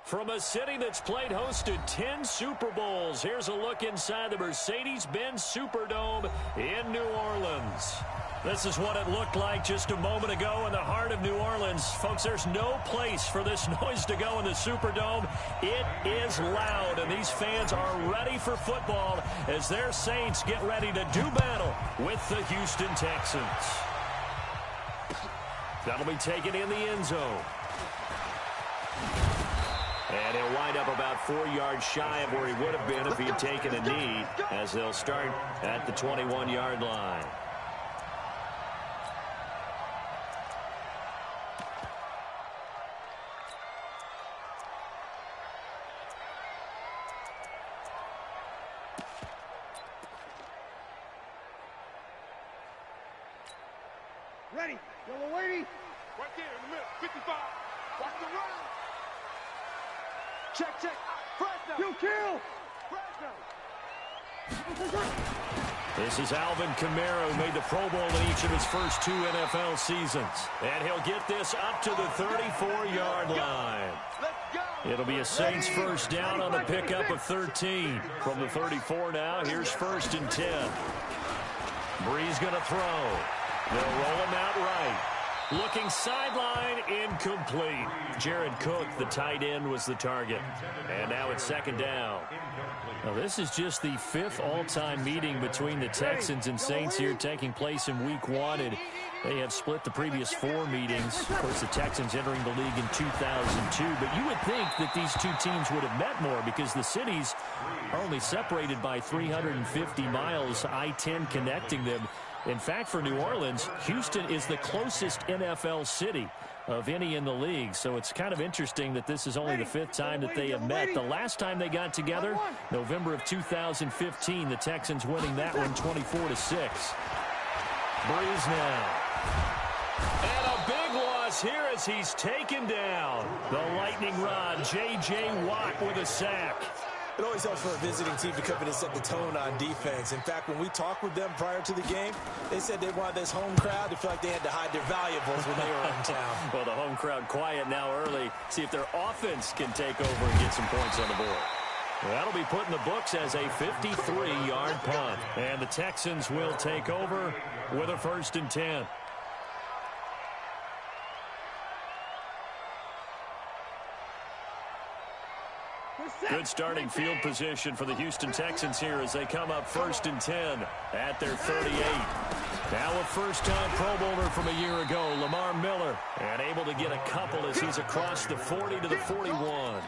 From a city that's played host to 10 Super Bowls, here's a look inside the Mercedes-Benz Superdome in New Orleans. This is what it looked like just a moment ago in the heart of New Orleans. Folks, there's no place for this noise to go in the Superdome. It is loud, and these fans are ready for football as their Saints get ready to do battle with the Houston Texans. That'll be taken in the end zone. And he'll wind up about 4 yards shy of where he would have been if he had taken a knee, as they'll start at the 21-yard line. Ready, yellow lady. Right there in the middle, 55. Watch the run. Check, check. Fresno. Kill. Fresno. This is Alvin Kamara, who made the Pro Bowl in each of his first 2 NFL seasons. And he'll get this up to the 34-yard line. It'll be a Saints first down on the pickup of 13. From the 34 now, here's 1st and 10. Brees going to throw. They'll roll him out right. Looking sideline, incomplete. Jared Cook, the tight end, was the target. And now it's 2nd down. Now, this is just the 5th all-time meeting between the Texans and Saints here, taking place in Week 1. And they have split the previous 4 meetings. Of course, the Texans entering the league in 2002. But you would think that these two teams would have met more because the cities are only separated by 350 miles, I-10 connecting them. In fact, for New Orleans, Houston is the closest NFL city of any in the league. So it's kind of interesting that this is only the 5th time that they have met. The last time they got together, November of 2015, the Texans winning that one 24-6. Brees now. And a big loss here as he's taken down. The lightning rod, J.J. Watt with a sack. It always helps for a visiting team to come in and set the tone on defense. In fact, when we talked with them prior to the game, they said they wanted this home crowd to feel like they had to hide their valuables when they were in town. Well, the home crowd quiet now early. See if their offense can take over and get some points on the board. That'll be put in the books as a 53-yard punt. And the Texans will take over with a 1st and 10. Good starting field position for the Houston Texans here as they come up 1st and 10 at their 38. Now a first-time Pro Bowler from a year ago, Lamar Miller, and able to get a couple as he's across the 40 to the 41.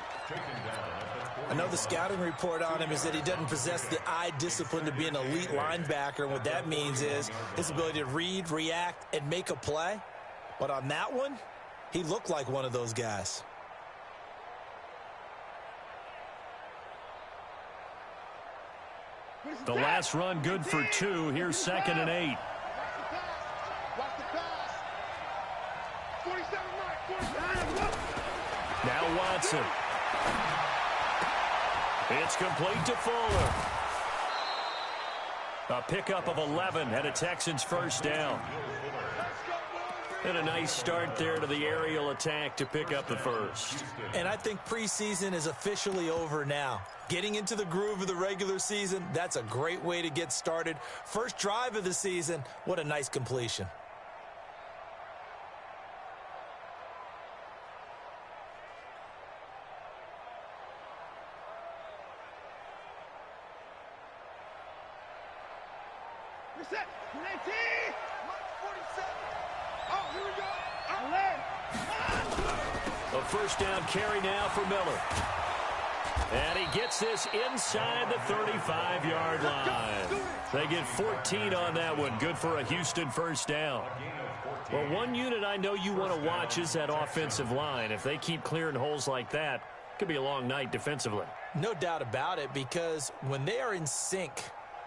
Another scouting report on him is that he doesn't possess the eye discipline to be an elite linebacker. And what that means is his ability to read, react, and make a play. But on that one, he looked like one of those guys. The last run good for 2. Here's 2nd and 8. Now Watson. It's complete to Fuller. A pickup of 11 and a Texans first down. And a nice start there to the aerial attack to pick up the first. And I think preseason is officially over now. Getting into the groove of the regular season, that's a great way to get started. First drive of the season, what a nice completion. Reset. 19. 47. Oh, here we go. A first down carry now for Miller. And he gets this inside the 35-yard line. They get 14 on that one. Good for a Houston first down. Well, one unit I know you want to watch is that offensive line. If they keep clearing holes like that, it could be a long night defensively. No doubt about it, because when they are in sync,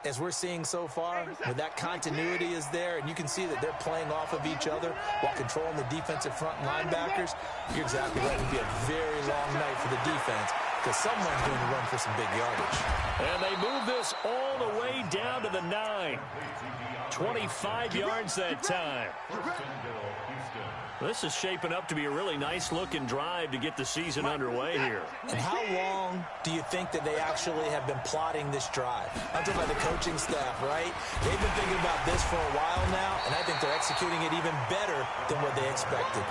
as we're seeing so far, when that continuity is there and you can see that they're playing off of each other while controlling the defensive front and linebackers, you're exactly right. It would be a very long night for the defense because someone's going to run for some big yardage. And they move this all the way down to the 9. 25 yards that time. This is shaping up to be a really nice-looking drive to get the season underway here. And how long do you think that they actually have been plotting this drive? I'm talking about the coaching staff, right? They've been thinking about this for a while now, and I think they're executing it even better than what they expected.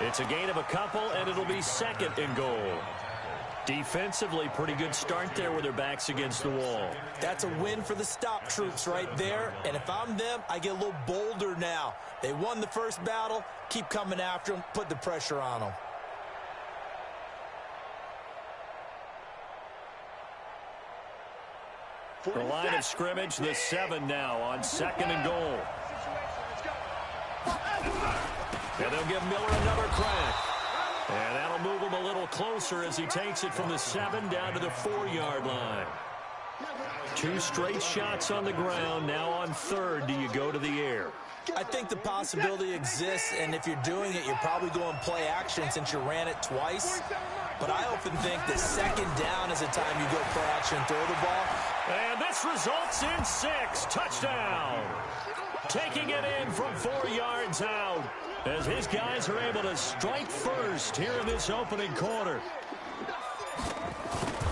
It's a gain of a couple, and it'll be 2nd and goal. Defensively, pretty good start there with their backs against the wall. That's a win for the stop troops right there. And if I'm them, I get a little bolder now. They won the first battle. Keep coming after them. Put the pressure on them. The line of scrimmage, the 7 now on 2nd and goal. And they'll give Miller another crack. And that'll move him a little closer as he takes it from the 7 down to the 4-yard line. 2 straight shots on the ground. Now on 3rd, do you go to the air? I think the possibility exists, and if you're doing it, you're probably going play action since you ran it twice. But I often think that 2nd down is the time you go play action and throw the ball. And this results in 6. Touchdown. Taking it in from 4 yards out, as his guys are able to strike first here in this opening quarter.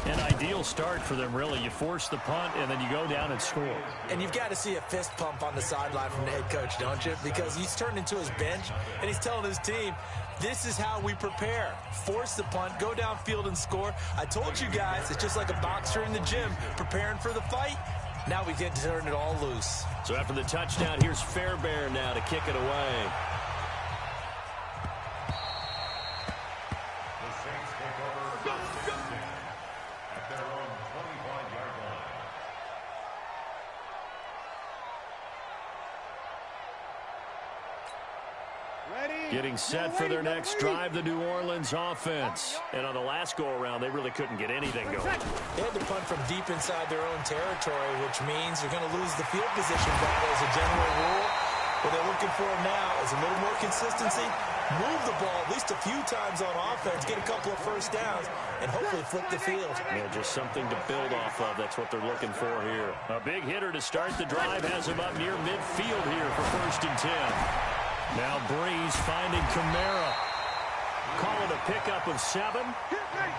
An ideal start for them, really. You force the punt, and then you go down and score. And you've got to see a fist pump on the sideline from the head coach, don't you? Because he's turned into his bench, and he's telling his team, this is how we prepare. Force the punt, go downfield and score. I told you guys, it's just like a boxer in the gym preparing for the fight. Now we get to turn it all loose. So after the touchdown, here's Fairbairn now to kick it away. Getting set for their next drive, the New Orleans offense. And on the last go-around, they really couldn't get anything going. They had to punt from deep inside their own territory, which means they're going to lose the field position battle as a general rule. What they're looking for now is a little more consistency, move the ball at least a few times on offense, get a couple of first downs, and hopefully flip the field. Yeah, just something to build off of. That's what they're looking for here. A big hitter to start the drive has him up near midfield here for 1st and 10. Now Breeze finding Kamara. Call it a pickup of 7,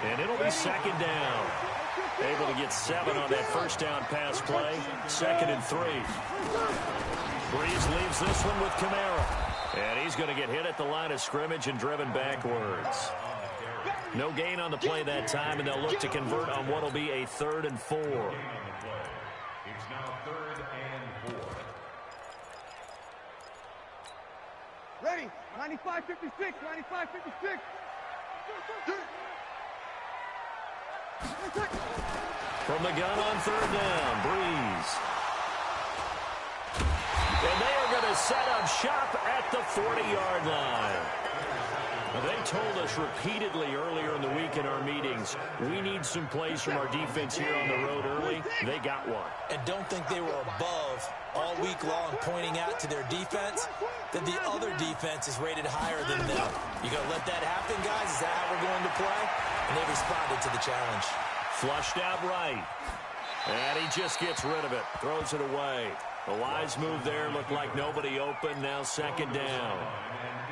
and it'll be 2nd down. Able to get 7 on that first down pass play. 2nd and 3. Breeze leaves this one with Kamara. And he's going to get hit at the line of scrimmage and driven backwards. No gain on the play that time, and they'll look to convert on what will be a 3rd and 4. It's now 3rd and 4. Ready, 95-56, 95-56. From the gun on 3rd down, Breeze. And they are going to set up shop at the 40-yard line. Now, they told us repeatedly earlier in the week in our meetings, we need some plays from our defense here on the road early. They got one. And don't think they were above all week long pointing out to their defense that the other defense is rated higher than them. You going to let that happen, guys? Is that how we're going to play? And they responded to the challenge. Flushed out right. And he just gets rid of it. Throws it away. A wise move there. Looked like nobody open. Now 2nd down.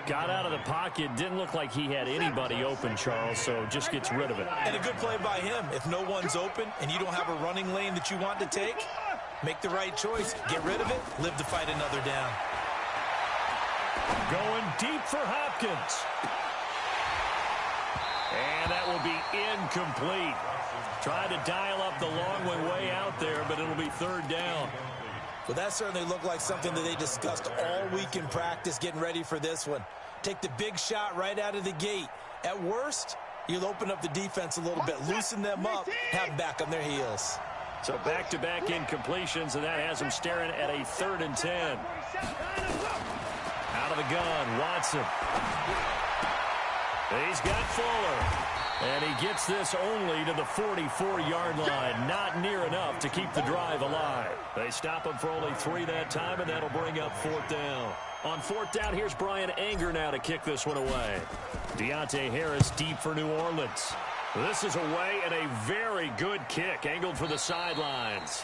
Got out of the pocket. Didn't look like he had anybody open, Charles, so just gets rid of it. And a good play by him. If no one's open and you don't have a running lane that you want to take, make the right choice. Get rid of it. Live to fight another down. Going deep for Hopkins. And that will be incomplete. Tried to dial up the long one way out there, but it'll be 3rd down. Well, that certainly looked like something that they discussed all week in practice getting ready for this one. Take the big shot right out of the gate. At worst, you'll open up the defense a little bit, loosen them up, have them back on their heels. So back-to-back incompletions, and that has them staring at a 3rd and 10. Out of the gun, Watson. He's got Fuller. And he gets this only to the 44-yard line. Not near enough to keep the drive alive. They stop him for only 3 that time, and that'll bring up 4th down. On 4th down, here's Brian Anger now to kick this one away. Deontay Harris deep for New Orleans. This is away and a very good kick, angled for the sidelines.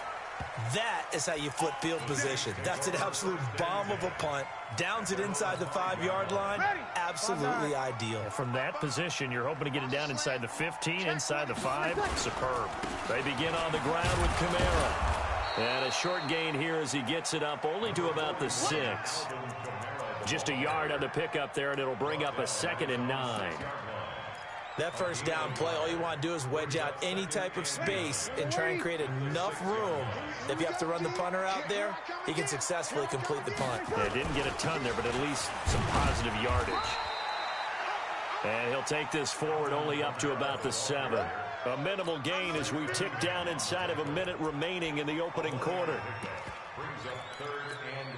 That is how you flip field position. That's an absolute bomb of a punt. Downs it inside the 5-yard line. Absolutely ideal. From that position, you're hoping to get it down inside the 15, inside the 5. Superb. They begin on the ground with Kamara. And a short gain here as he gets it up only to about the 6. Just a yard on the pickup there, and it'll bring up a 2nd and 9. That first down play, all you want to do is wedge out any type of space and try and create enough room. If you have to run the punter out there, he can successfully complete the punt. Yeah, didn't get a ton there, but at least some positive yardage. And he'll take this forward only up to about the 7. A minimal gain as we tick down inside of a minute remaining in the opening quarter. Brings up 3rd and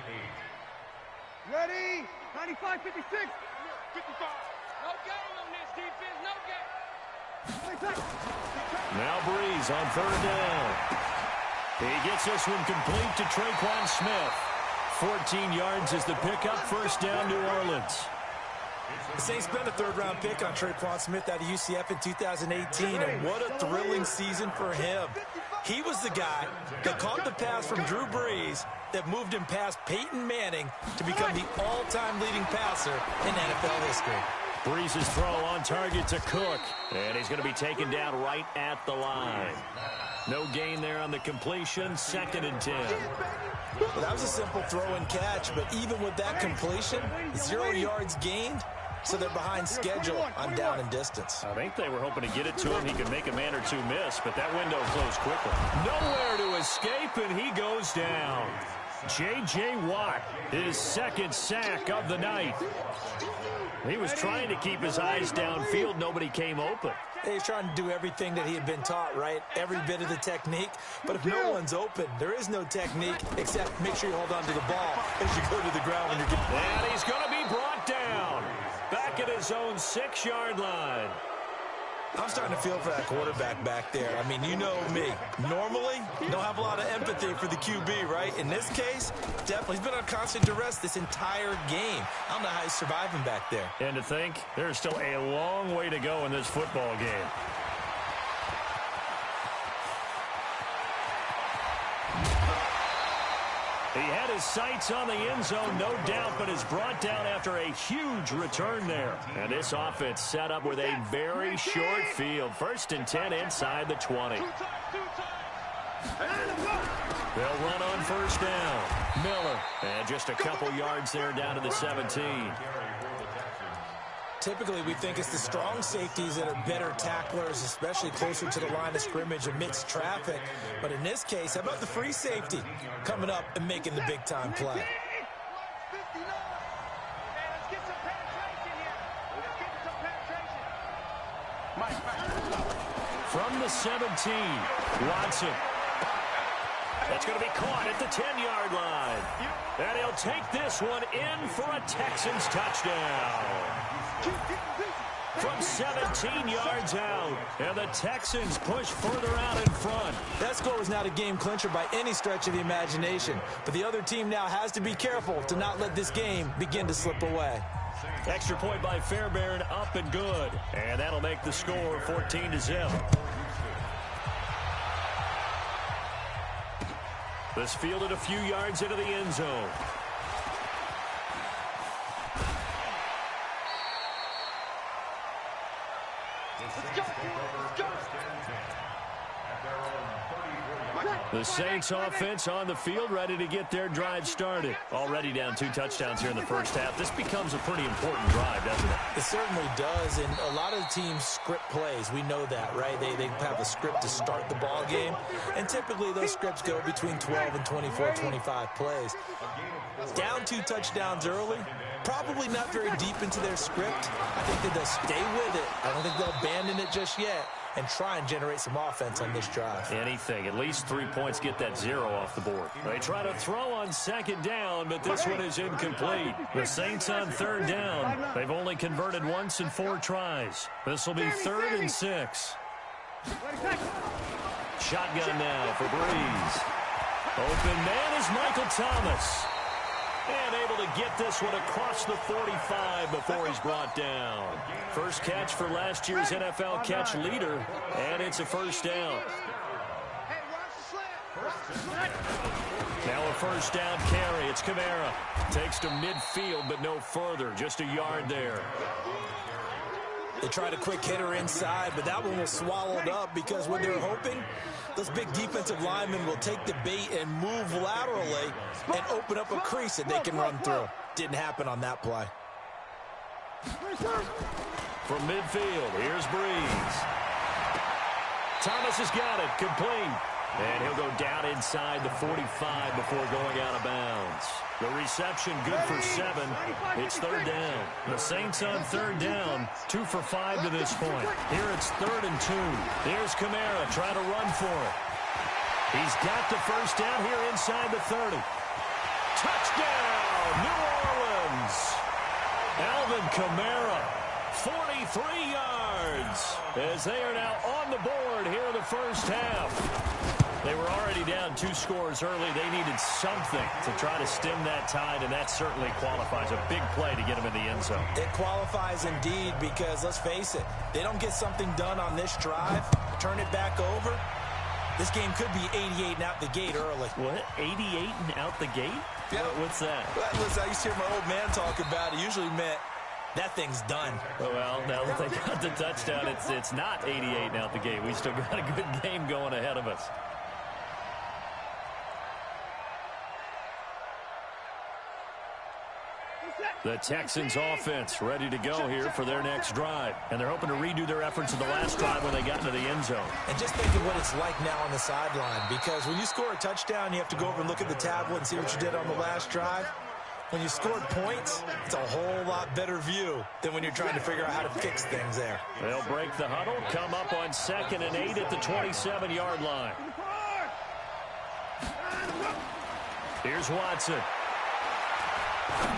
8. Ready? 95, 56. 55. No game on this defense, no game. Now Breeze on 3rd down. He gets this one complete to Traquan Smith. 14 yards is the pickup. First down, New Orleans. The Saints spent a 3rd-round pick on Traquan Smith out of UCF in 2018, and what a thrilling season for him. He was the guy that caught the pass from Drew Brees that moved him past Peyton Manning to become the all-time leading passer in NFL history. Breeze's throw on target to Cook, and he's going to be taken down right at the line. No gain there on the completion, 2nd and 10. Well, that was a simple throw and catch, but even with that completion, 0 yards gained, so they're behind schedule on down and distance. I think they were hoping to get it to him. He could make a man or two miss, but that window closed quickly. Nowhere to escape, and he goes down. J.J. Watt, his 2nd sack of the night. He was trying to keep his eyes downfield. Nobody came open. He's trying to do everything that he had been taught, right? Every bit of the technique. But if no one's open, there is no technique except make sure you hold on to the ball as you go to the ground when you're getting... And he's going to be brought down. Back at his own 6-yard line. I'm starting to feel for that quarterback back there. I mean, you know me. Normally, don't have a lot of empathy for the QB, right? In this case, definitely. He's been on constant duress this entire game. I don't know how he's surviving back there. And to think, there's still a long way to go in this football game. He had his sights on the end zone, no doubt, but is brought down after a huge return there. And this offense set up with a very short field. 1st and 10 inside the 20. They'll run on 1st down. Miller, and just a couple yards there down to the 17. Typically, we think it's the strong safeties that are better tacklers, especially closer to the line of scrimmage amidst traffic. But in this case, how about the free safety coming up and making the big-time play? From the 17, Watson. That's going to be caught at the 10-yard line. And he'll take this one in for a Texans touchdown. From 17 yards out, and the Texans push further out in front. That score was not a game clincher by any stretch of the imagination, but the other team now has to be careful to not let this game begin to slip away. Extra point by Fairbairn, up and good, and that'll make the score 14-0. This fielded a few yards into the end zone. The Saints offense on the field, ready to get their drive started. Already down 2 touchdowns here in the first half. This becomes a pretty important drive, doesn't it? It certainly does, and a lot of the teams script plays. We know that, right? They have a script to start the ball game, and typically those scripts go between 12 and 24, 25 plays. Down 2 touchdowns early, probably not very deep into their script. I think that they'll stay with it. I don't think they'll abandon it just yet and try and generate some offense on this drive. Anything. At least 3 points, get that 0 off the board. They try to throw on 2nd down, but this one is incomplete. The Saints on 3rd down. They've only converted once in 4 tries. This will be 3rd and 6. Shotgun now for Breeze. Open man is Michael Thomas. And able to get this one across the 45 before he's brought down. First catch for last year's NFL catch leader, and it's a 1st down. Now a first down carry. It's Kamara. Takes to midfield, but no further. Just a yard there. They tried a quick hitter inside, but that one was swallowed up because when they're hoping, those big defensive linemen will take the bait and move laterally and open up a crease that they can run through. Didn't happen on that play. From midfield, here's Breeze. Thomas has got it, complete. And he'll go down inside the 45 before going out of bounds. The reception good for 7. It's third down. The Saints on third down, 2 for 5 to this point. Here it's 3rd and 2. There's Kamara trying to run for it. He's got the first down here inside the 30. Touchdown, New Orleans. Alvin Kamara, 43 yards, as they are now on the board here in the first half. They were already down 2 scores early. They needed something to try to stem that tide, and that certainly qualifies. A big play to get them in the end zone. It qualifies indeed because, let's face it, they don't get something done on this drive, turn it back over, this game could be 88 and out the gate early. What? 88 and out the gate? Yeah. What's that? Well, listen, I used to hear my old man talk about it. Usually meant that thing's done. Well, now that they got the touchdown, it's not 88 and out the gate. We still got a good game going ahead of us. The Texans offense ready to go here for their next drive. And they're hoping to redo their efforts in the last drive when they got into the end zone. And just think of what it's like now on the sideline, because when you score a touchdown, you have to go over and look at the tablet and see what you did on the last drive. When you scored points, it's a whole lot better view than when you're trying to figure out how to fix things there. They'll break the huddle, come up on 2nd and 8 at the 27-yard line. Here's Watson.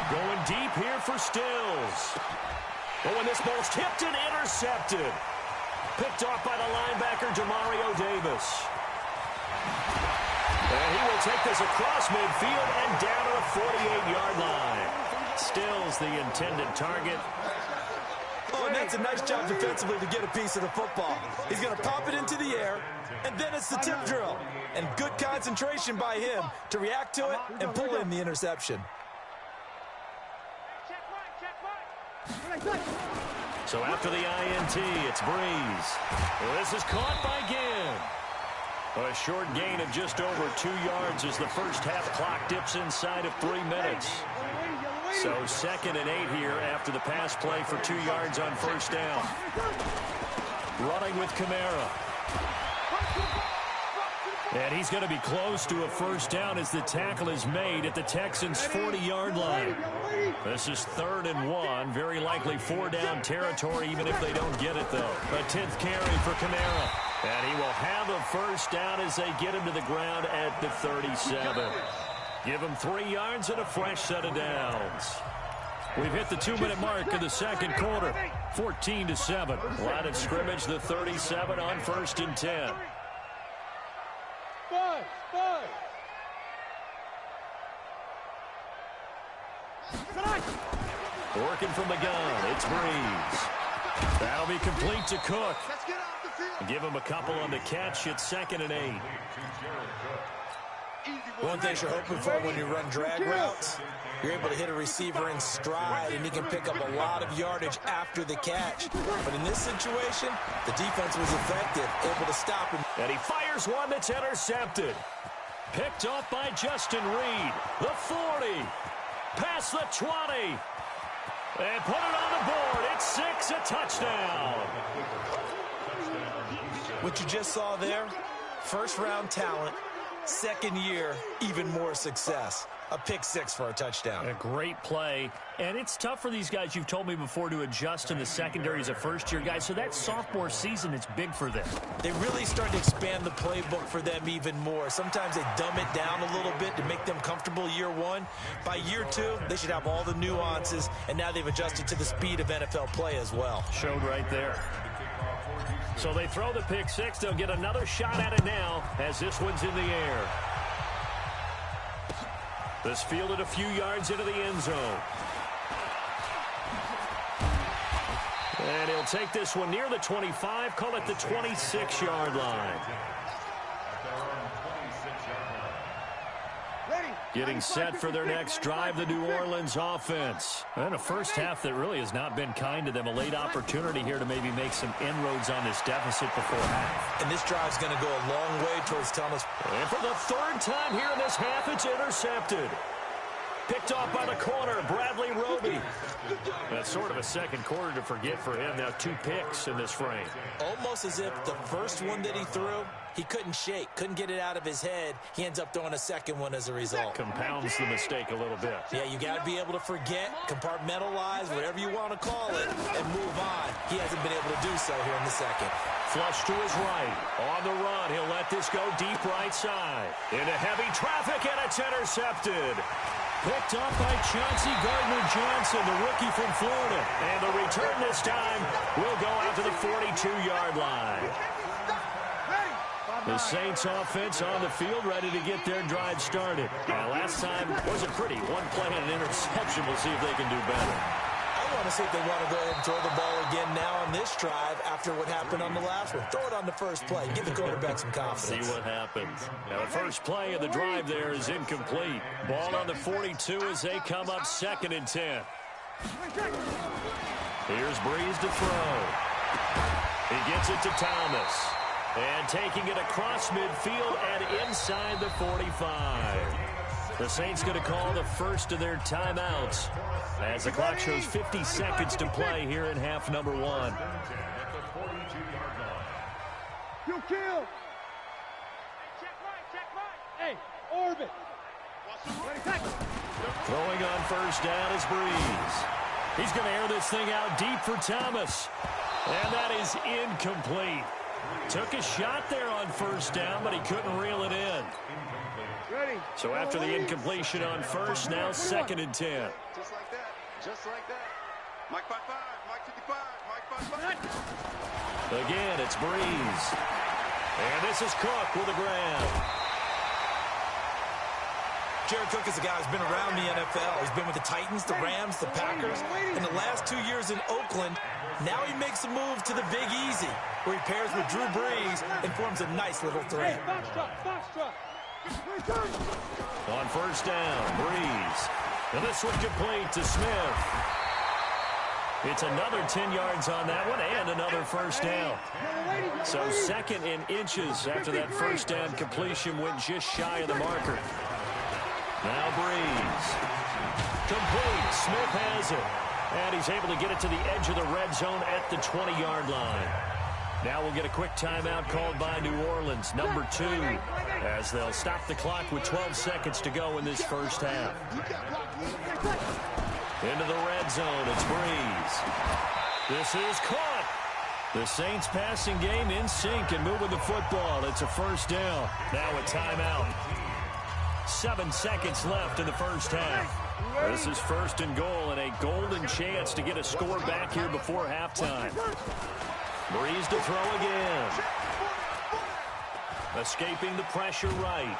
Going deep here for Stills. But when this ball's tipped and intercepted. Picked off by the linebacker, Demario Davis. And he will take this across midfield and down to the 48-yard line. Stills the intended target. Oh, and that's a nice job defensively to get a piece of the football. He's going to pop it into the air, and then it's the tip drill. And good concentration by him to react to it and pull in the interception. So after the INT, it's Breeze. This is caught by Ginn. A short gain of just over 2 yards as the first half clock dips inside of 3 minutes. So 2nd and 8 here after the pass play for 2 yards on first down. Running with Kamara. And he's going to be close to a first down as the tackle is made at the Texans' 40-yard line. This is 3rd and 1. Very likely 4 down territory even if they don't get it, though. A 10th carry for Kamara. And he will have a first down as they get him to the ground at the 37. Give him 3 yards and a fresh set of downs. We've hit the 2-minute mark of the second quarter. 14-7. Line of scrimmage, the 37 on 1st and 10. Working from the gun, it's Breeze. That'll be complete to Cook. Give him a couple on the catch. It's 2nd and 8. One thing you're hoping for when you run drag routes, you're able to hit a receiver in stride, and he can pick up a lot of yardage after the catch. But in this situation, the defense was effective, able to stop him. And he fires one that's intercepted. Picked off by Justin Reed. The 40. Past the 20. And put it on the board. It's 6, a touchdown. What you just saw there, first-round talent, second year, even more success. A pick 6 for a touchdown. A great play. And it's tough for these guys, you've told me before, to adjust in the secondary as a first-year guy. So that sophomore season is big for them. They really start to expand the playbook for them even more. Sometimes they dumb it down a little bit to make them comfortable year 1. By year 2, they should have all the nuances, and now they've adjusted to the speed of NFL play as well. Showed right there. So they throw the pick 6. They'll get another shot at it now as this one's in the air. This fielded a few yards into the end zone. And he'll take this one near the 25, call it the 26-yard line. Getting set for their next drive, the New Orleans offense. And a first half that really has not been kind to them. A late opportunity here to maybe make some inroads on this deficit before half. And this drive's going to go a long way towards Thomas. And for the third time here in this half, it's intercepted. Picked off by the corner, Bradley Roby. That's sort of a second quarter to forget for him. Now 2 picks in this frame. Almost as if the first one that he threw, he couldn't shake, couldn't get it out of his head. He ends up throwing a second one as a result. Compounds the mistake a little bit. Yeah, you got to be able to forget, compartmentalize, whatever you want to call it, and move on. He hasn't been able to do so here in the second. Flush to his right. On the run, he'll let this go deep right side. Into heavy traffic, and it's intercepted. Picked up by Chauncey Gardner-Johnson, the rookie from Florida. And the return this time will go out to the 42-yard line. The Saints offense on the field, ready to get their drive started. Now, last time wasn't pretty. One play and an interception. We'll see if they can do better. I want to see if they want to go ahead and throw the ball again now on this drive after what happened on the last one. Throw it on the first play. Give the quarterback some confidence. See what happens. Now, the first play of the drive there is incomplete. Ball on the 42 as they come up 2nd and 10. Here's Breeze to throw. He gets it to Thomas. And taking it across midfield and inside the 45. The Saints going to call the first of their timeouts as the clock shows 50 seconds to play here in half number 1. You kill. Check right. Hey, orbit. Throwing on first down is Breeze. He's going to air this thing out deep for Thomas. And that is incomplete. Took a shot there on first down, but he couldn't reel it in. Ready. So after the incompletion on first, now 2nd and 10. Just like that. Just like that. Mike 5-5. Mike 55. Mike 5-5. Again, it's Breeze. And this is Cook with a grab. Jared Cook is a guy who's been around the NFL. He's been with the Titans, the Rams, the Packers. In the last 2 years in Oakland, now he makes a move to the Big Easy, where he pairs with Drew Brees and forms a nice little threat. On first down, Breeze. And this one complete to Smith. It's another 10 yards on that one and another first down. So 2nd in inches after that first down completion went just shy of the marker. Now Breeze. Complete. Smith has it. And he's able to get it to the edge of the red zone at the 20-yard line. Now we'll get a quick timeout called by New Orleans, number 2, as they'll stop the clock with 12 seconds to go in this first half. Into the red zone, it's Breeze. This is caught. The Saints passing game in sync and moving the football. It's a first down. Now a timeout. 7 seconds left in the first half. This is 1st and goal and a golden chance to get a score back here before halftime. Breeze to throw again. Escaping the pressure right.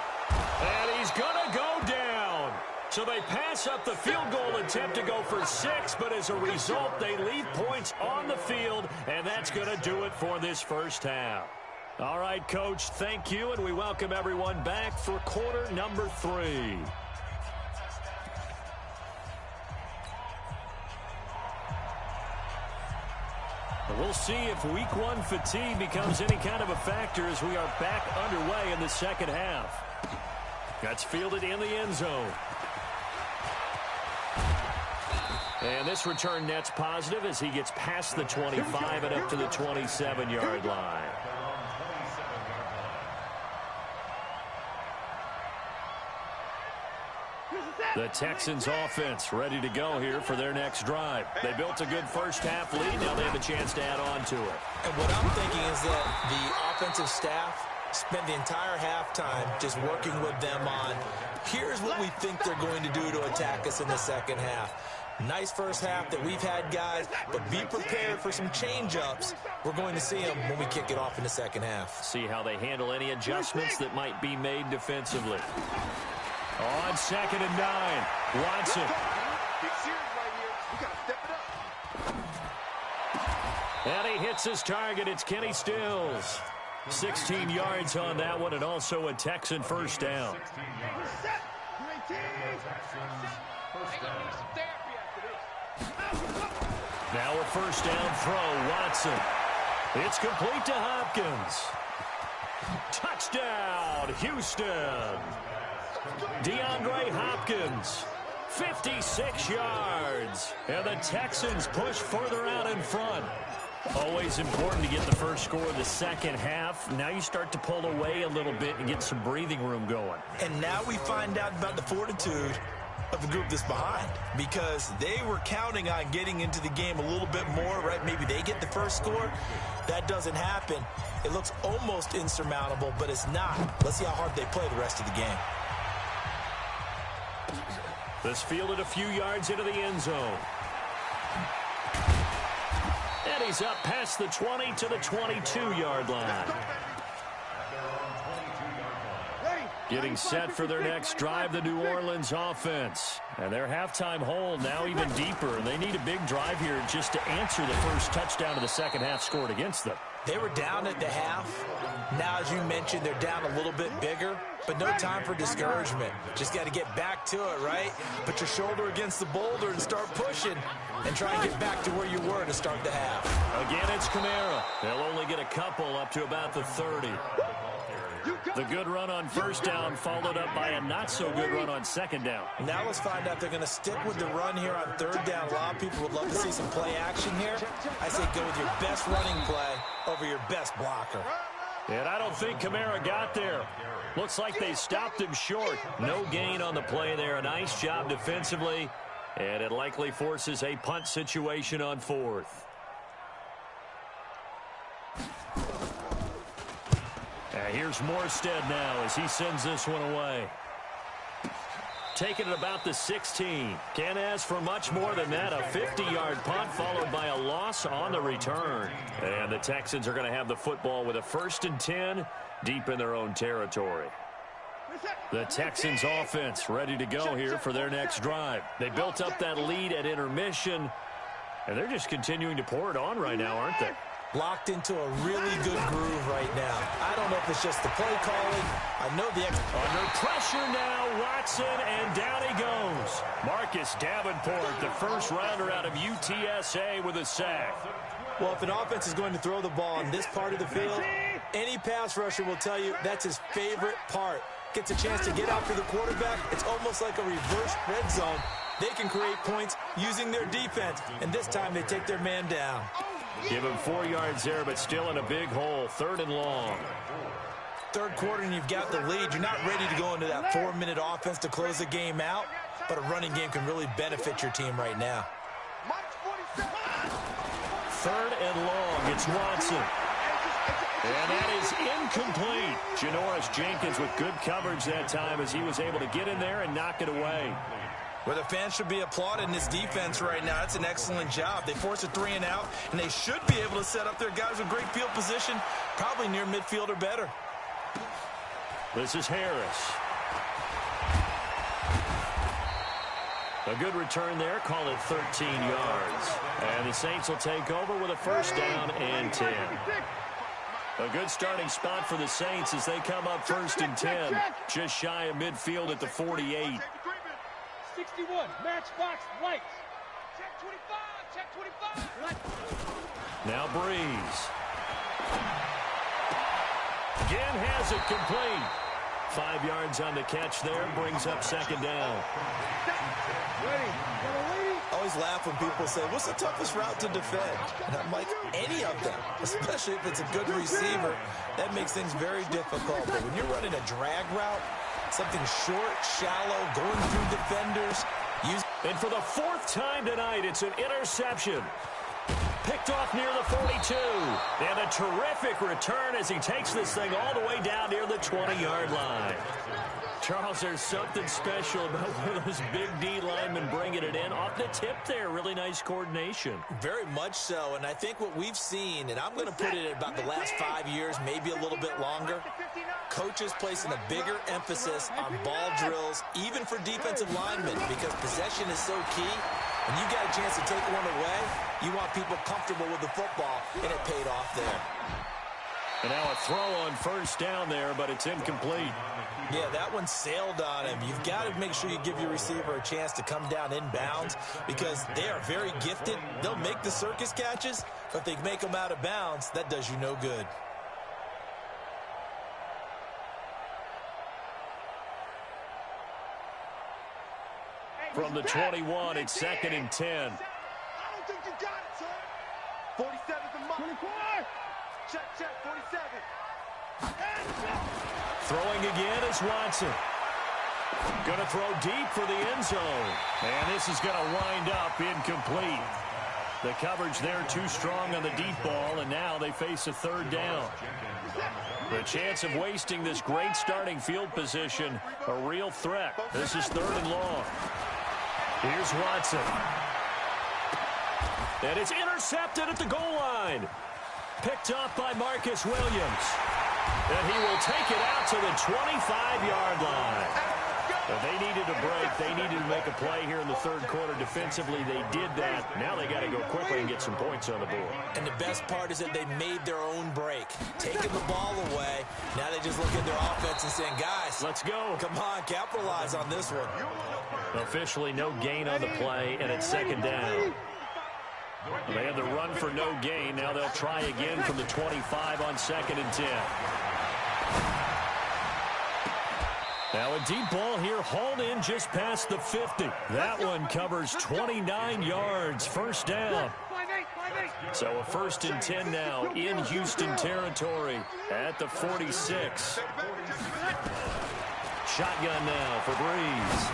And he's going to go down. So they pass up the field goal attempt to go for 6, but as a result, they leave points on the field, and that's going to do it for this first half. All right, Coach, thank you, and we welcome everyone back for quarter number 3. We'll see if week 1 fatigue becomes any kind of a factor as we are back underway in the second half. That's fielded in the end zone. And this return net's positive as he gets past the 25 and up to the 27-yard line. The Texans offense ready to go here for their next drive. They built a good first half lead. Now they have a chance to add on to it. And what I'm thinking is that the offensive staff spent the entire halftime just working with them on, here's what we think they're going to do to attack us in the second half. Nice first half that we've had, guys, but be prepared for some change-ups. We're going to see them when we kick it off in the second half. See how they handle any adjustments that might be made defensively. On 2nd and 9, Watson. Get serious right here. We got to step it up. And he hits his target. It's Kenny Stills. 16 yards on that one, and also a Texan first down. Now a first down throw, Watson. It's complete to Hopkins. Touchdown, Houston. DeAndre Hopkins, 56 yards. And the Texans push further out in front. Always important to get the first score of the second half. Now you start to pull away a little bit and get some breathing room going. And now we find out about the fortitude of the group that's behind, because they were counting on getting into the game a little bit more, right? Maybe they get the first score. That doesn't happen. It looks almost insurmountable, but it's not. Let's see how hard they play the rest of the game. This fielded a few yards into the end zone. And he's up past the 20 to the 22-yard line. Getting set for their next drive, the New Orleans offense. And their halftime hole now even deeper. And they need a big drive here just to answer the first touchdown of the second half scored against them. They were down at the half. Now, as you mentioned, they're down a little bit bigger, but no time for discouragement. Just got to get back to it, right? Put your shoulder against the boulder and start pushing and try and get back to where you were to start the half. Again, it's Kamara. They'll only get a couple up to about the 30. The good run on first down followed up by a not-so-good run on second down. Now let's find out if they're going to stick with the run here on third down. A lot of people would love to see some play action here. I say go with your best running play over your best blocker. And I don't think Kamara got there. Looks like they stopped him short. No gain on the play there. A nice job defensively. And it likely forces a punt situation on fourth. Here's Morstead now as he sends this one away. Taking it about the 16. Can't ask for much more than that. A 50-yard punt followed by a loss on the return. And the Texans are going to have the football with a 1st and 10 deep in their own territory. The Texans offense ready to go here for their next drive. They built up that lead at intermission, and they're just continuing to pour it on right now, aren't they? Locked into a really good groove right now. I don't know if it's just the play calling. I know the under pressure now, Watson, and down he goes. Marcus Davenport, the first rounder out of UTSA with a sack. Well, if an offense is going to throw the ball in this part of the field, any pass rusher will tell you that's his favorite part. Gets a chance to get after the quarterback. It's almost like a reverse red zone. They can create points using their defense, and this time they take their man down. Give him 4 yards there, but still in a big hole. 3rd and long. Third quarter, and you've got the lead. You're not ready to go into that 4-minute offense to close the game out, but a running game can really benefit your team right now. 3rd and long. It's Watson. And that is incomplete. Janoris Jenkins with good coverage that time as he was able to get in there and knock it away. Well, the fans should be applauding this defense right now. It's an excellent job. They force a 3 and out, and they should be able to set up their guys with great field position, probably near midfield or better. This is Harris. A good return there. Call it 13 yards. And the Saints will take over with a 1st down and 10. A good starting spot for the Saints as they come up 1st and 10. Just shy of midfield at the 48. 61, matchbox lights. Check 25, check 25. Now Breeze. Again has it complete. 5 yards on the catch there, brings up 2nd down. I always laugh when people say, what's the toughest route to defend? And I'm like, any of them, especially if it's a good receiver. That makes things very difficult. But when you're running a drag route, something short, shallow, going through defenders. And for the 4th time tonight, it's an interception. Picked off near the 42. And a terrific return as he takes this thing all the way down near the 20-yard line. Charles, there's something special about one of those big D linemen bringing it in. Off the tip there, really nice coordination. Very much so, and I think what we've seen, and I'm going to put it at about the last 5 years, maybe a little bit longer, coaches placing a bigger emphasis on ball drills, even for defensive linemen, because possession is so key. When you got a chance to take one away, you want people comfortable with the football, and it paid off there. And now a throw on first down there, but it's incomplete. Yeah, that one sailed on him. You've got to make sure you give your receiver a chance to come down inbounds because they are very gifted. They'll make the circus catches, but if they make them out of bounds, that does you no good. From the 21, it's 2nd and 10. I don't think you got it, sir. 47's a mark. 24. Check, 47. Throwing again is Watson. Going to throw deep for the end zone. And this is going to wind up incomplete. The coverage there too strong on the deep ball, and now they face a 3rd down. The chance of wasting this great starting field position, a real threat. This is 3rd and long. Here's Watson. And it's intercepted at the goal line. Picked up by Marcus Williams. And he will take it out to the 25-yard line. But they needed a break. They needed to make a play here in the 3rd quarter. Defensively, they did that. Now they got to go quickly and get some points on the board. And the best part is that they made their own break. Taking the ball away. Now they just look at their offense and saying, guys, let's go. Come on, capitalize on this one. Officially no gain on the play, and it's 2nd down. They had the run for no gain. Now they'll try again from the 25 on 2nd and 10. Now a deep ball here, hauled in just past the 50. That one covers 29 yards, 1st down. So a 1st and 10 now in Houston territory at the 46. Shotgun now for Breeze.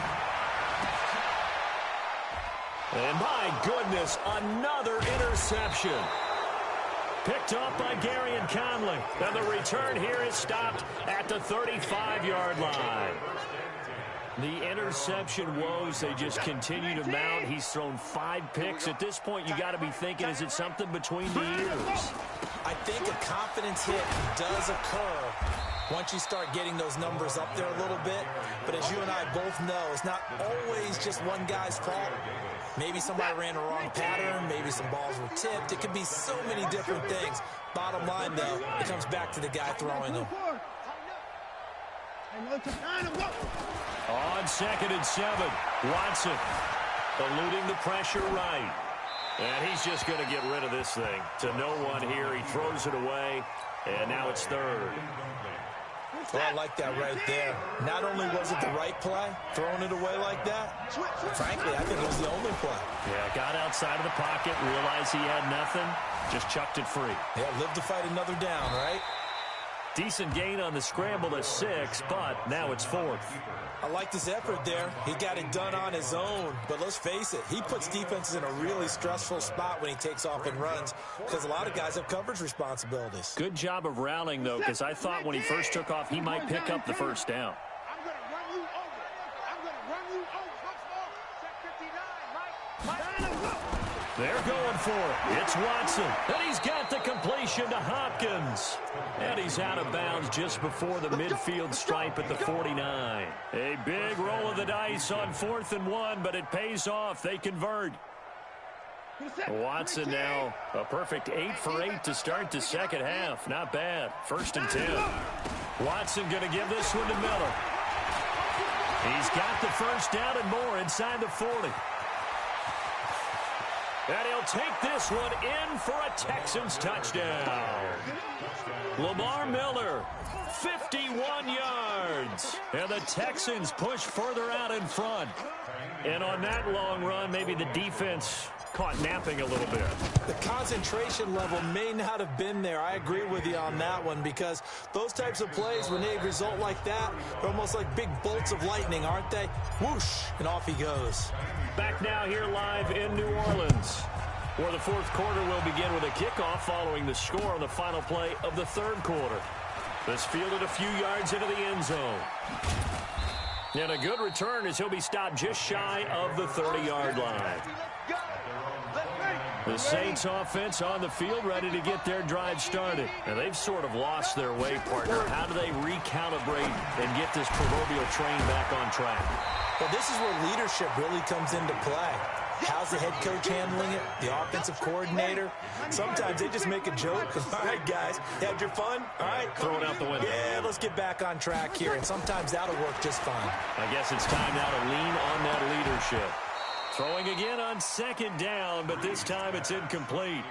And my goodness, another interception. Picked up by Garyon Conley. And the return here is stopped at the 35-yard line. The interception woes, they just continue to mount. He's thrown 5 picks. At this point, you got to be thinking, is it something between the ears? I think a confidence hit does occur once you start getting those numbers up there a little bit. But as you and I both know, it's not always just one guy's fault. Maybe somebody ran a wrong pattern. Maybe some balls were tipped. It could be so many different things. Bottom line, though, it comes back to the guy throwing them. On 2nd and 7, Watson eluding the pressure right. And he's just going to get rid of this thing. To no one here. He throws it away, and now it's 3rd. Well, I like that right there. Not only was it the right play, throwing it away like that, frankly, I think it was the only play. Yeah, got outside of the pocket, realized he had nothing, just chucked it free. Yeah, live to fight another down, right? Decent gain on the scramble to 6, but now it's 4th. I liked his effort there. He got it done on his own. But let's face it, he puts defenses in a really stressful spot when he takes off and runs because a lot of guys have coverage responsibilities. Good job of rallying, though, because I thought when he first took off, he might pick up the 1st down. I'm going to run you over. I'm going to run you over. Check 59, Mike. They're going for it. It's Watson. And he's got the completion to Hopkins. And he's out of bounds just before the midfield stripe at the 49. A big roll of the dice on 4th and 1, but it pays off. They convert. Watson now a perfect 8 for 8 to start the 2nd half. Not bad. 1st and 10. Watson going to give this one to Miller. He's got the 1st down and more inside the 40. And he'll take this one in for a Texans touchdown. Lamar Miller, 51 yards. And the Texans push further out in front. And on that long run, maybe the defense caught napping a little bit. The concentration level may not have been there. I agree with you on that one because those types of plays, when they result like that, they're almost like big bolts of lightning, aren't they? Whoosh, and off he goes. Back now here live in New Orleans, where the 4th quarter will begin with a kickoff following the score on the final play of the 3rd quarter. This fielded a few yards into the end zone. And a good return as he'll be stopped just shy of the 30-yard line. The Saints offense on the field ready to get their drive started. And they've sort of lost their way, partner. How do they recalibrate and get this proverbial train back on track? Well, this is where leadership really comes into play. How's the head coach handling it? The offensive coordinator? Sometimes they just make a joke. All right, guys, had your fun? All right. Throw it out the window. Yeah, let's get back on track here. And sometimes that'll work just fine. I guess it's time now to lean on that leadership. Throwing again on second down, but this time it's incomplete.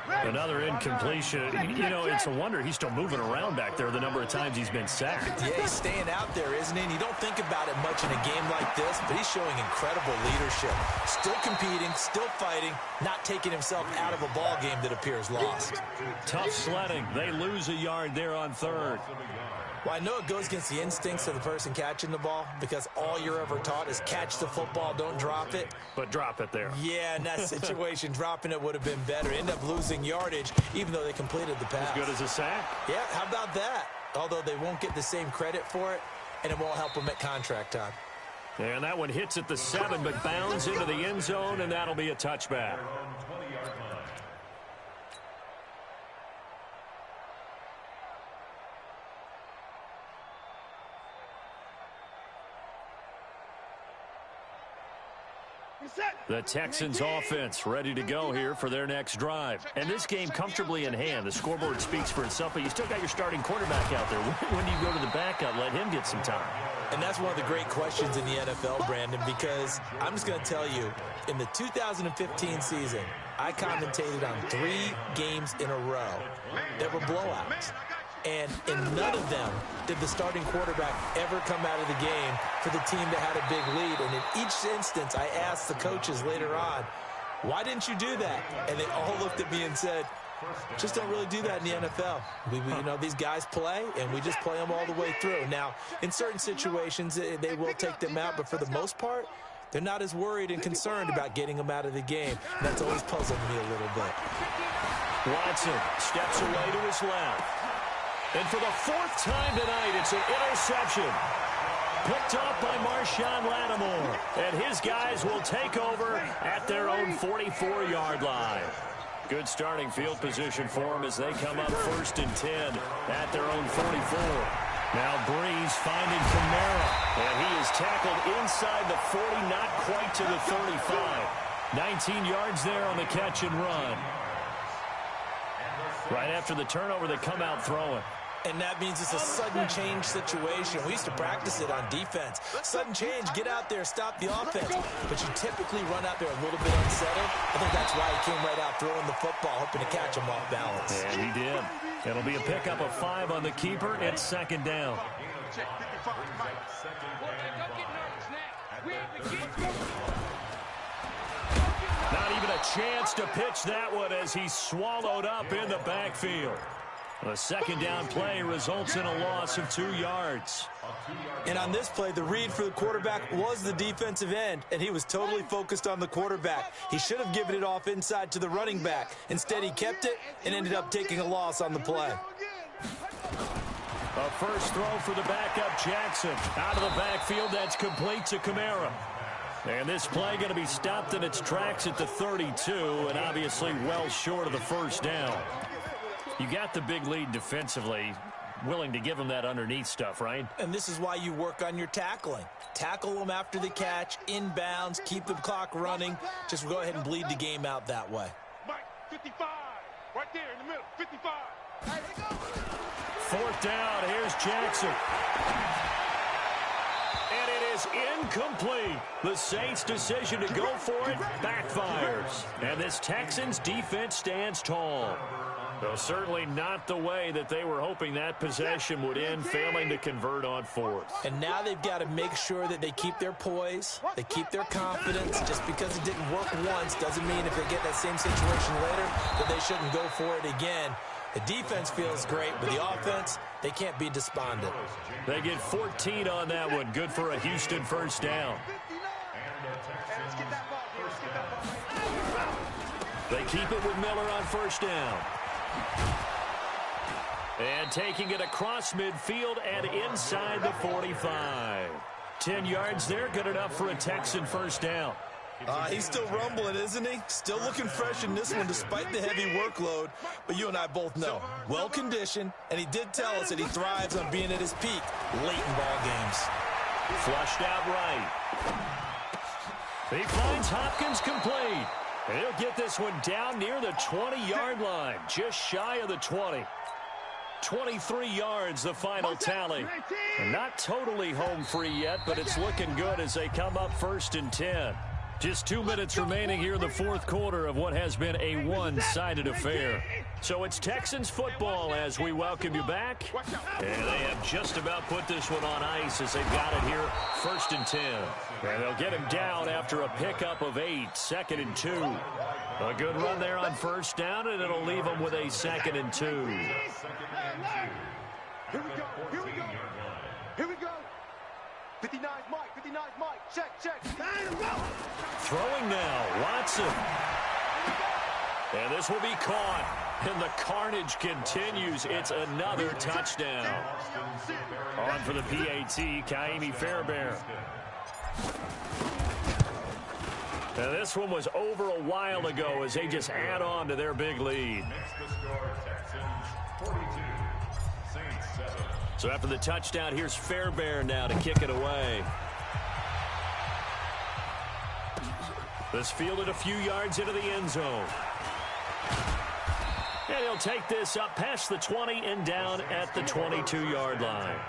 Another incompletion. You know, it's a wonder he's still moving around back there the number of times he's been sacked. Yeah, he's staying out there, isn't he? And you don't think about it much in a game like this, but he's showing incredible leadership. Still competing, still fighting, not taking himself out of a ball game that appears lost. Tough sledding. They lose a yard there on third. Well, I know it goes against the instincts of the person catching the ball because all you're ever taught is catch the football, don't drop it. But drop it there. Yeah, in that situation, dropping it would have been better. End up losing yardage, even though they completed the pass. As good as a sack. Yeah, how about that? Although they won't get the same credit for it, and it won't help them at contract time. And that one hits at the 7, but bounds into the end zone, and that'll be a touchback. The Texans offense ready to go here for their next drive. And this game comfortably in hand. The scoreboard speaks for itself, but you still got your starting quarterback out there. When do you go to the backup? Let him get some time. And that's one of the great questions in the NFL, Brandon, because I'm just going to tell you, in the 2015 season, I commentated on 3 games in a row that were blowouts. And in none of them did the starting quarterback ever come out of the game for the team that had a big lead. And in each instance, I asked the coaches later on, why didn't you do that? And they all looked at me and said, just don't really do that in the NFL. You know, these guys play, and we just play them all the way through. Now, in certain situations, they will take them out, but for the most part, they're not as worried and concerned about getting them out of the game. And that's always puzzled me a little bit. Watson steps away to his left. And for the 4th time tonight, it's an interception. Picked up by Marshawn Lattimore. And his guys will take over at their own 44-yard line. Good starting field position for them as they come up 1st and 10 at their own 44. Now Breeze finding Kamara. And he is tackled inside the 40, not quite to the 35. 19 yards there on the catch and run. Right after the turnover, they come out throwing. And that means it's a sudden change situation. We used to practice it on defense. Sudden change, get out there, stop the offense. But you typically run out there a little bit unsettled. I think that's why he came right out throwing the football, hoping to catch him off balance. And he did. It'll be a pickup of 5 on the keeper and 2nd down. Not even a chance to pitch that one as he's swallowed up in the backfield. The 2nd down play results in a loss of 2 yards. And on this play, the read for the quarterback was the defensive end, and he was totally focused on the quarterback. He should have given it off inside to the running back. Instead, he kept it and ended up taking a loss on the play. A first throw for the backup, Jackson. Out of the backfield, that's complete to Kamara. And this play going to be stopped in its tracks at the 32, and obviously well short of the 1st down. You got the big lead defensively, willing to give them that underneath stuff, right? And this is why you work on your tackling. Tackle them after the catch, inbounds, keep the clock running. Just go ahead and bleed the game out that way. Mike, 55, right there in the middle, 55. 4th down, here's Jackson. And it is incomplete. The Saints' decision to go for it backfires. And this Texans defense stands tall. Though certainly not the way that they were hoping that possession would end, failing to convert on 4th. And now they've got to make sure that they keep their poise, they keep their confidence. Just because it didn't work once doesn't mean if they get that same situation later that they shouldn't go for it again. The defense feels great, but the offense, they can't be despondent. They get 14 on that one. Good for a Houston 1st down. They keep it with Miller on 1st down. And taking it across midfield and inside the 45. 10 yards there, good enough for a Texan 1st down. He's still rumbling, isn't he? Still looking fresh in this one despite the heavy workload. But you and I both know, well-conditioned, and he did tell us that he thrives on being at his peak late in ball games. Flushed out right. He finds Hopkins complete. And he'll get this one down near the 20-yard line, just shy of the 20. 23 yards, the final tally. Not totally home free yet, but it's looking good as they come up 1st and 10. Just 2 minutes remaining here in the fourth quarter of what has been a one-sided affair. So it's Texans football as we welcome you back. And they have just about put this one on ice as they've got it here, 1st and 10. And they'll get him down after a pickup of 8, 2nd and 2. A good run there on 1st down, and it'll leave them with a 2nd and 2. Here we go. Here we go. Here we go. 59 Mike. 59 Mike. Check. Throwing now, Watson. And this will be caught. And the carnage continues. It's another touchdown. On for the PAT, Ka'imi Fairbairn. Now this one was over a while ago as they just add on to their big lead. So after the touchdown, here's Fairbairn now to kick it away. This fielded a few yards into the end zone. And he'll take this up past the 20 and down at the 22-yard line.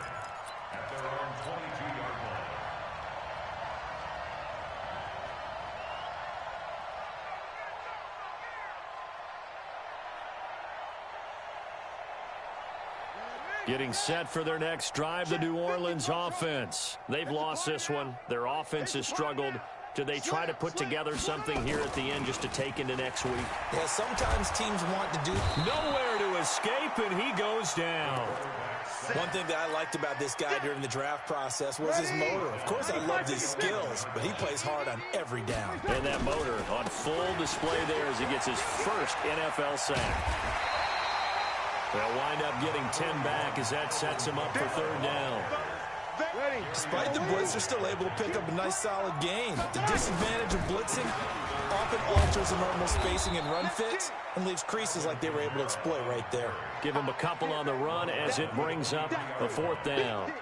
Getting set for their next drive, the New Orleans offense. They've lost this one. Their offense has struggled. Do they try to put together something here at the end just to take into next week? Yeah, sometimes teams want to do nowhere to escape, and he goes down. One thing that I liked about this guy during the draft process was his motor. Of course, I loved his skills, but he plays hard on every down. And that motor on full display there as he gets his first NFL sack. They'll wind up getting 10 back as that sets him up for 3rd down. Despite the blitz, they're still able to pick up a nice solid gain. The disadvantage of blitzing often alters the normal spacing and run fits and leaves creases like they were able to exploit right there. Give him a couple on the run as it brings up a 4th down.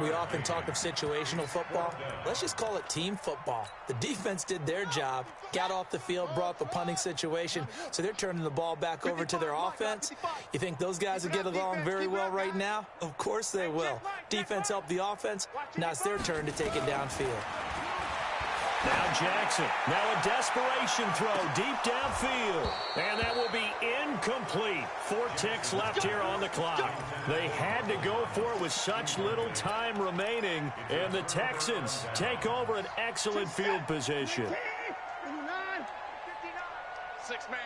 We often talk of situational football. Let's just call it team football. The defense did their job, got off the field, brought up a punting situation, so they're turning the ball back over to their offense. You think those guys will get along very well right now? Of course they will. Defense helped the offense. Now it's their turn to take it downfield. Now Jackson. Now a desperation throw deep downfield. And that will be incomplete. 4 ticks left here on the clock. They had to go for it with such little time remaining. And the Texans take over an excellent field position. 6 man.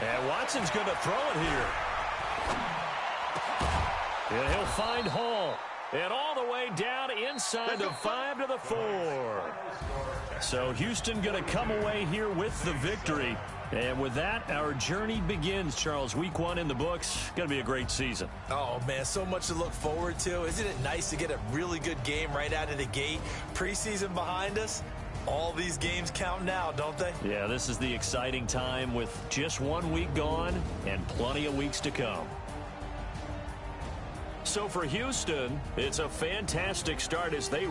And Watson's going to throw it here. And he'll find Hall. And all the way down inside the 5 to the 4. So Houston going to come away here with the victory. And with that, our journey begins, Charles. Week 1 in the books. Going to be a great season. Oh, man, so much to look forward to. Isn't it nice to get a really good game right out of the gate? Preseason behind us. All these games count now, don't they? Yeah, this is the exciting time with just 1 week gone and plenty of weeks to come. So for Houston, it's a fantastic start as they